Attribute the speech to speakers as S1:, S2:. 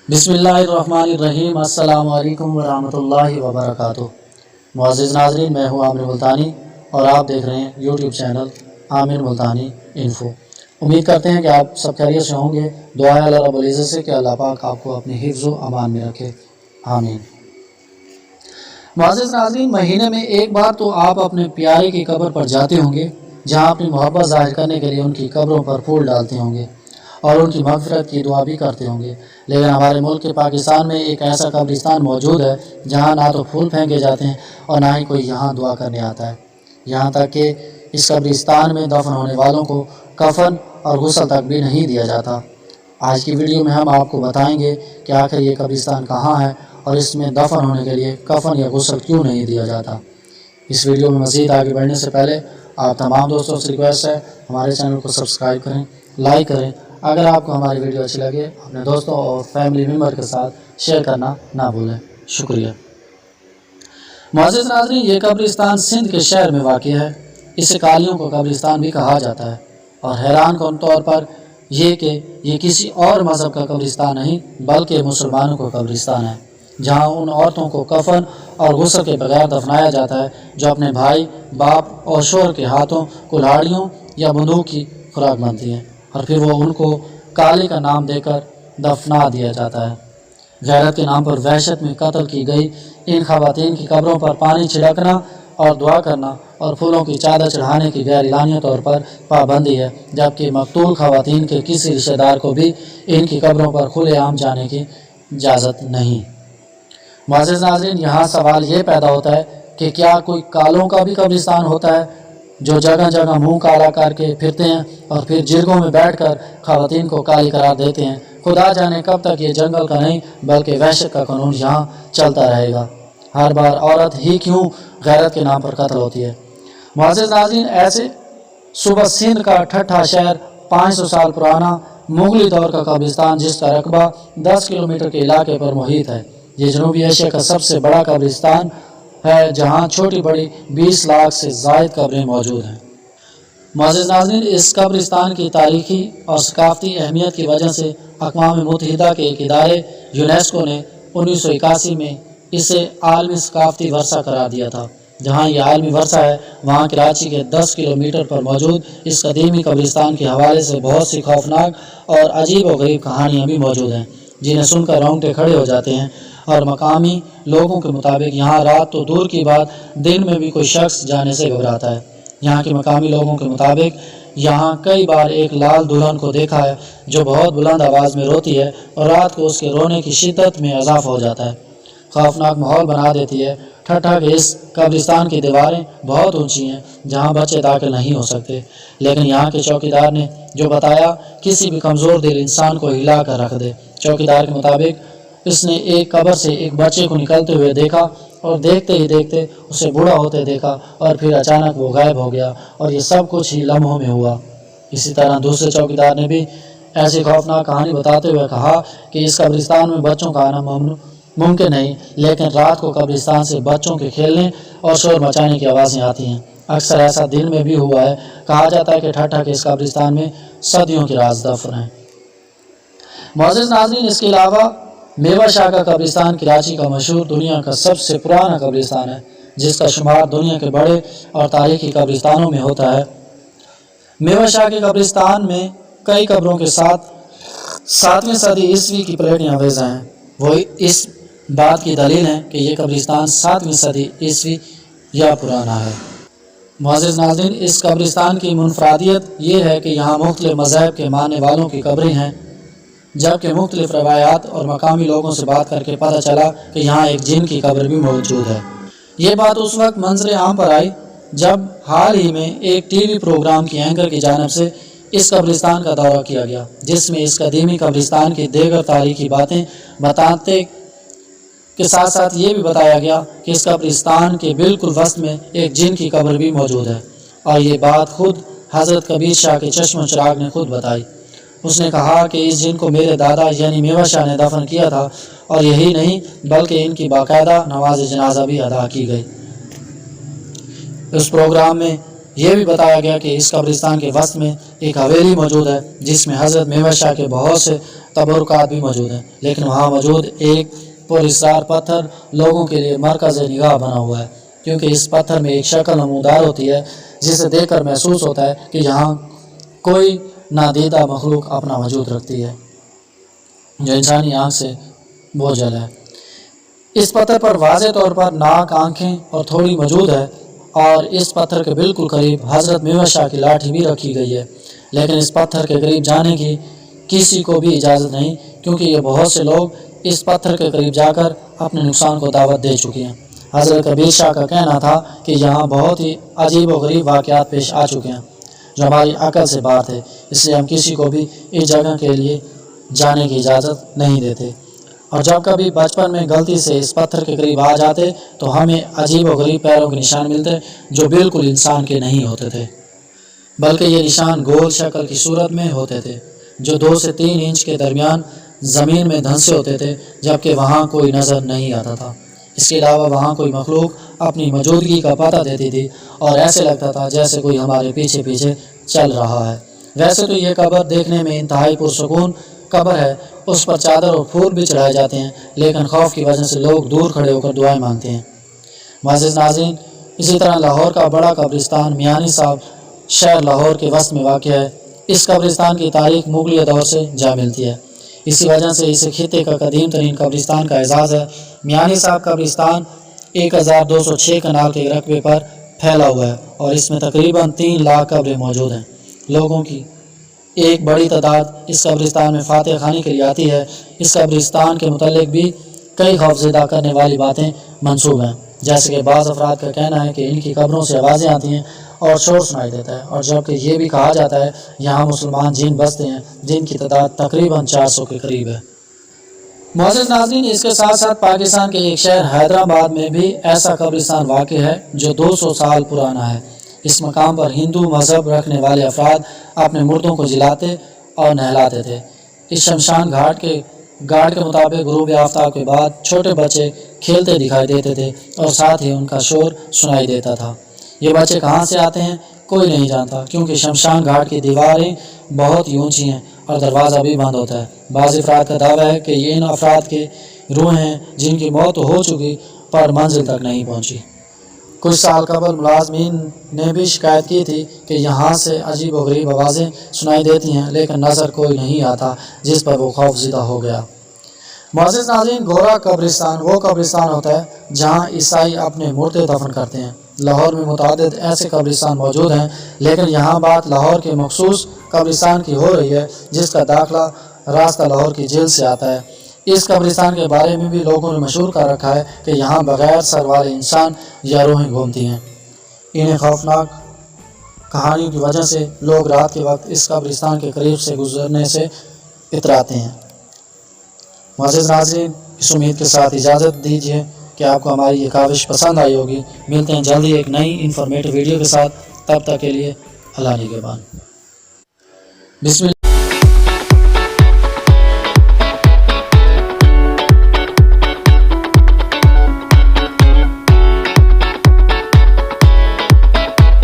S1: बिस्मिल्लाहिर्रहमानिर्रहीम। अस्सलाम वालेकुम वरहमतुल्लाहि वबरकातुह। मुअज़्ज़िज़ नाज़रीन, मैं हूँ आमिर मुल्तानी और आप देख रहे हैं यूट्यूब चैनल आमिर मुल्तानी इन्फो। उम्मीद करते हैं कि आप सब खैरियत से होंगे। दुआ है अल्लाह रब्बुल इज़्ज़त से कि अल्लाह पाक आपको अपने हिफ्ज़ व अमान में रखे, आमीन। मुअज़्ज़िज़ नाज़रीन, महीने में एक बार तो आप अपने प्यारे की कब्र पर जाते होंगे, जहाँ अपनी मोहब्बत ज़ाहिर करने के लिए उनकी कब्रों पर फूल डालते होंगे और उनकी मग़फ़िरत की दुआ भी करते होंगे। लेकिन हमारे मुल्क के पाकिस्तान में एक ऐसा कब्रिस्तान मौजूद है जहाँ ना तो फूल फेंके जाते हैं और ना ही कोई यहाँ दुआ करने आता है। यहाँ तक कि इस कब्रिस्तान में दफन होने वालों को कफन और गुस्ल तक भी नहीं दिया जाता। आज की वीडियो में हम आपको बताएंगे कि आखिर ये कब्रिस्तान कहाँ है और इसमें दफन होने के लिए कफन या गुस्ल क्यों नहीं दिया जाता। इस वीडियो में मज़ीद आगे बढ़ने से पहले आप तमाम दोस्तों से रिक्वेस्ट है, हमारे चैनल को सब्सक्राइब करें, लाइक करें। अगर आपको हमारी वीडियो अच्छी लगे, अपने दोस्तों और फैमिली मेम्बर के साथ शेयर करना ना भूलें। शुक्रिया। मुअज़्ज़िज़ नाज़रीन, ये कब्रिस्तान सिंध के शहर में वाक़ है। इसे कालियों का कब्रिस्तान भी कहा जाता है और हैरान कौन तौर पर यह कि ये किसी और मज़हब का कब्रिस्तान नहीं बल्कि मुसलमानों का कब्रिस्तान है, जहाँ उन औरतों को कफन और गुस्ल के बगैर दफनाया जाता है जो अपने भाई, बाप और शोहर के हाथों कुल्हाड़ियों या बंदूक की खुराक बनती हैं और फिर वो उनको काली का नाम देकर दफना दिया जाता है। गैरत के नाम पर वहशत में कत्ल की गई इन खवातीन की कब्रों पर पानी छिड़कना और दुआ करना और फूलों की चादर चढ़ाने की गैर इलानी तौर पर पाबंदी है, जबकि मकतूल खवातीन के किसी रिश्तेदार को भी इनकी कब्रों पर खुलेआम जाने की इजाज़त नहीं। मुअज़्ज़िज़ नाज़रीन, यहाँ सवाल ये पैदा होता है कि क्या कोई कालों का भी कब्रिस्तान होता है जो जगह जगह मुंह काला करके फिरते हैं और फिर जिरगों में बैठकर खवातीन को काली करार देते हैं। खुदा जाने कब तक ये जंगल का नहीं बल्कि वहशत का कानून यहाँ चलता रहेगा। हर बार औरत ही क्यों गैरत के नाम पर कत्ल होती है। मुअज़्ज़िज़ नाज़रीन, ऐसे सुबह सिंध का ठट्ठा शहर 500 साल पुराना मुगली दौर का कब्रिस्तान, जिसका रकबा 10 किलोमीटर के इलाके पर मुहित है। ये जनूबी एशिया का सबसे बड़ा कब्रिस्तान है, जहाँ छोटी बड़ी 20 लाख से ज़ायद कब्रें मौजूद हैं। मुअज़्ज़िज़ नाज़रीन, इस कब्रिस्तान की तारीखी और सकाफ़ती अहमियत की वजह से अक़वाम मुत्तहिदा के एक इदारे यूनेस्को ने 1981 में इसे आलमी सकाफ़ती वर्सा करार दिया था। जहाँ ये आलमी वर्सा है, वहाँ कराची के 10 किलोमीटर पर मौजूद इस कदीमी कब्रिस्तान के हवाले से बहुत सी खौफनाक और अजीब व गरीब कहानियाँ भी मौजूद हैं, जिन्हें सुनकर रोंगटे खड़े हो जाते हैं। और मकामी लोगों के मुताबिक यहाँ रात तो दूर की बात, दिन में भी कोई शख्स जाने से घबराता है। यहाँ के मकामी लोगों के मुताबिक यहाँ कई बार एक लाल दुल्हन को देखा है जो बहुत बुलंद आवाज़ में रोती है और रात को उसके रोने की शिद्दत में इजाफा हो जाता है। खौफनाक माहौल बना देती है। ठट्ठा के इस कब्रिस्तान की दीवारें बहुत ऊंची हैं, जहाँ बच्चे दाखिल नहीं हो सकते, लेकिन यहाँ के चौकीदार ने जो बताया किसी भी कमज़ोर दिल इंसान को हिला कर रख दे। चौकीदार के मुताबिक इसने एक कब्र से एक बच्चे को निकलते हुए देखा और देखते ही देखते उसे बूढ़ा होते देखा और फिर अचानक वो गायब हो गया और ये सब कुछ ही लम्हों में हुआ। इसी तरह दूसरे चौकीदार ने भी ऐसी खौफनाक कहानी बताते हुए कहा कि इस कब्रिस्तान में बच्चों का आना मुमकिन नहीं, लेकिन रात को कब्रिस्तान से बच्चों के खेलने और शोर मचाने की आवाज़ें आती हैं। अक्सर ऐसा दिन में भी हुआ है। कहा जाता है कि ठट्ठा के इस कब्रिस्तान में सदियों के राज दफन हैं। मुअज़्ज़िज़ नाज़रीन, इसके अलावा मेवा शाह का कब्रिस्तान कराची का मशहूर दुनिया का सबसे पुराना कब्रिस्तान है, जिसका शुमार दुनिया के बड़े और तारीखी कब्रिस्तानों में होता है। मेवा शाह के कब्रिस्तान में कई कब्रों के साथ 7वीं सदी ईस्वी की प्लेटें अवेज़ हैं। वो इस बात की दलील है कि ये कब्रिस्तान 7वीं सदी ईस्वी या पुराना है। मुअज़्ज़िज़ नाज़रीन, इस कब्रिस्तान की मुनफरादियत ये है कि यहाँ मुख्तलिफ मज़हब के मानने वालों की कब्रें हैं, जबकि मुख्तलिफ रवायात और मकामी लोगों से बात करके पता चला कि यहाँ एक जिन की कब्र भी मौजूद है। ये बात उस वक्त मंजर आम पर आई जब हाल ही में एक टीवी प्रोग्राम की एंकर की जानिब से इस कब्रिस्तान का दौरा किया गया, जिसमें इस कदीमी कब्रिस्तान की दीगर तारीखी बातें बताते के साथ साथ ये भी बताया गया कि इस कब्रिस्तान के बिल्कुल वस्त में एक जिन की कब्र भी मौजूद है। और ये बात खुद हज़रत कबीर शाह के चश्म चिराग ने खुद बताई। उसने कहा कि इस जिन को मेरे दादा यानी मेवा शाह ने दफन किया था और यही नहीं बल्कि इनकी बाकायदा नमाज जनाजा भी अदा की गई। इस प्रोग्राम में यह भी बताया गया कि इस कब्रिस्तान के वस्त में एक हवेली मौजूद है, जिसमें हज़रत मेवा शाह के बहुत से तबरुकात भी मौजूद हैं, लेकिन वहाँ मौजूद एक पुरस्कार पत्थर लोगों के लिए मरकज़ निगाह बना हुआ है, क्योंकि इस पत्थर में एक शक्ल नमूदार होती है जिसे देखकर महसूस होता है कि यहाँ कोई नादीदा मखलूक अपना वजूद रखती है जो इंसानी आँख से बोझल है। इस पत्थर पर वाज़े तौर पर नाक, आँखें और थोड़ी मौजूद है, और इस पत्थर के बिल्कुल करीब हज़रत मेमन शाह की लाठी भी रखी गई है, लेकिन इस पत्थर के करीब जाने की किसी को भी इजाज़त नहीं, क्योंकि ये बहुत से लोग इस पत्थर के करीब जाकर अपने नुकसान को दावत दे चुके हैं। हज़रत कबीर शाह का कहना था कि यहाँ बहुत ही अजीब व गरीब वाक़यात पेश आ चुके हैं जो हमारी अकल से बाहर थे, इसलिए हम किसी को भी इस जगह के लिए जाने की इजाज़त नहीं देते। और जब कभी बचपन में गलती से इस पत्थर के करीब आ जाते तो हमें अजीब व गरीब पैरों के निशान मिलते जो बिल्कुल इंसान के नहीं होते थे, बल्कि ये निशान गोल शक्ल की सूरत में होते थे जो 2 से 3 इंच के दरमियान ज़मीन में धंसे होते थे, जबकि वहाँ कोई नज़र नहीं आता था। इसके अलावा वहाँ कोई मखलूक अपनी मौजूदगी का पता देती थी और ऐसे लगता था जैसे कोई हमारे पीछे पीछे चल रहा है। वैसे तो ये कब्र देखने में इंतहाई पुरसकून कब्र है, उस पर चादर और फूल भी चढ़ाए जाते हैं, लेकिन खौफ की वजह से लोग दूर खड़े होकर दुआएं मांगते हैं। मुअज़्ज़िज़ नाज़रीन, इसी तरह लाहौर का बड़ा कब्रिस्तान मियानी साहब शहर लाहौर के वस्त में वाक़या है। इस कब्रिस्तान की तारीख मुगलिया दौर से जा मिलती है, इसी वजह से इसे खित्ते का कदीम तरीन कब्रिस्तान का एजाज़ है। मियानी साहब कब्रिस्तान 1206 कनाल के रकबे पर फैला हुआ है और इसमें तकरीबन 3 लाख कब्रें मौजूद हैं। लोगों की एक बड़ी तादाद इस कब्रिस्तान में फातिहा खानी के लिए आती है। इस कब्रिस्तान के मुतालिक भी कई खौफज़दा करने वाली बातें मंसूब हैं, जैसे कि बाज़ अफराद का कहना है कि इनकी कब्रों से आवाज़ें आती हैं और शोर सुनाई देता है, और जबकि ये भी कहा जाता है यहाँ मुसलमान जिन बसते हैं जिनकी तादाद तकरीबन 400 के करीब है। मुअज़्ज़िज़ नाज़रीन, इसके साथ साथ पाकिस्तान के एक शहर हैदराबाद में भी ऐसा कब्रिस्तान वाक़ई है जो 200 साल पुराना है। इस मकाम पर हिंदू मज़हब रखने वाले अफराद अपने मुर्दों को जिलाते और नहलाते थे। इस शमशान घाट के मुताबिक गुरूब आफ्ताब के बाद छोटे बच्चे खेलते दिखाई देते थे और साथ ही उनका शोर सुनाई देता था। ये बच्चे कहाँ से आते हैं कोई नहीं जानता, क्योंकि शमशान घाट की दीवारें बहुत ही ऊँची हैं और दरवाज़ा भी बंद होता है। बाज़ अफराद का दावा है कि ये इन अफराद के रूह हैं जिनकी मौत तो हो चुकी पर मंजिल तक नहीं पहुँची। कुछ साल कबल मुलाजमीन ने भी शिकायत की थी कि यहाँ से अजीब व गरीब आवाज़ें सुनाई देती हैं, लेकिन नज़र कोई नहीं आता, जिस पर वो खौफज़दा हो गया। मुअज़्ज़िज़ नाज़रीन, गोरा कब्रिस्तान वो कब्रिस्तान होता है जहाँ ईसाई अपने मुर्दे दफन करते हैं। लाहौर में मुतादिद ऐसे कब्रिस्तान मौजूद हैं, लेकिन यहाँ बात लाहौर के मखसूस कब्रिस्तान की हो रही है जिसका दाखिला रास्ता लाहौर की जेल से आता है। इस कब्रिस्तान के बारे में भी लोगों ने मशहूर कर रखा है कि यहाँ बग़ैर सर वाले इंसान या रूहें घूमती हैं। इन्हें खौफनाक कहानियों की वजह से लोग रात के वक्त इस कब्रिस्तान के करीब से गुजरने से इतराते हैं। मुअज़्ज़िज़ नाज़रीन, इस उम्मीद के साथ इजाज़त दीजिए कि आपको हमारी ये काविश पसंद आई होगी। मिलते हैं जल्दी एक नई इन्फॉर्मेटिव वीडियो के साथ, तब तक के लिए अल्लाह निगहबान। बिस्मिल्लाह।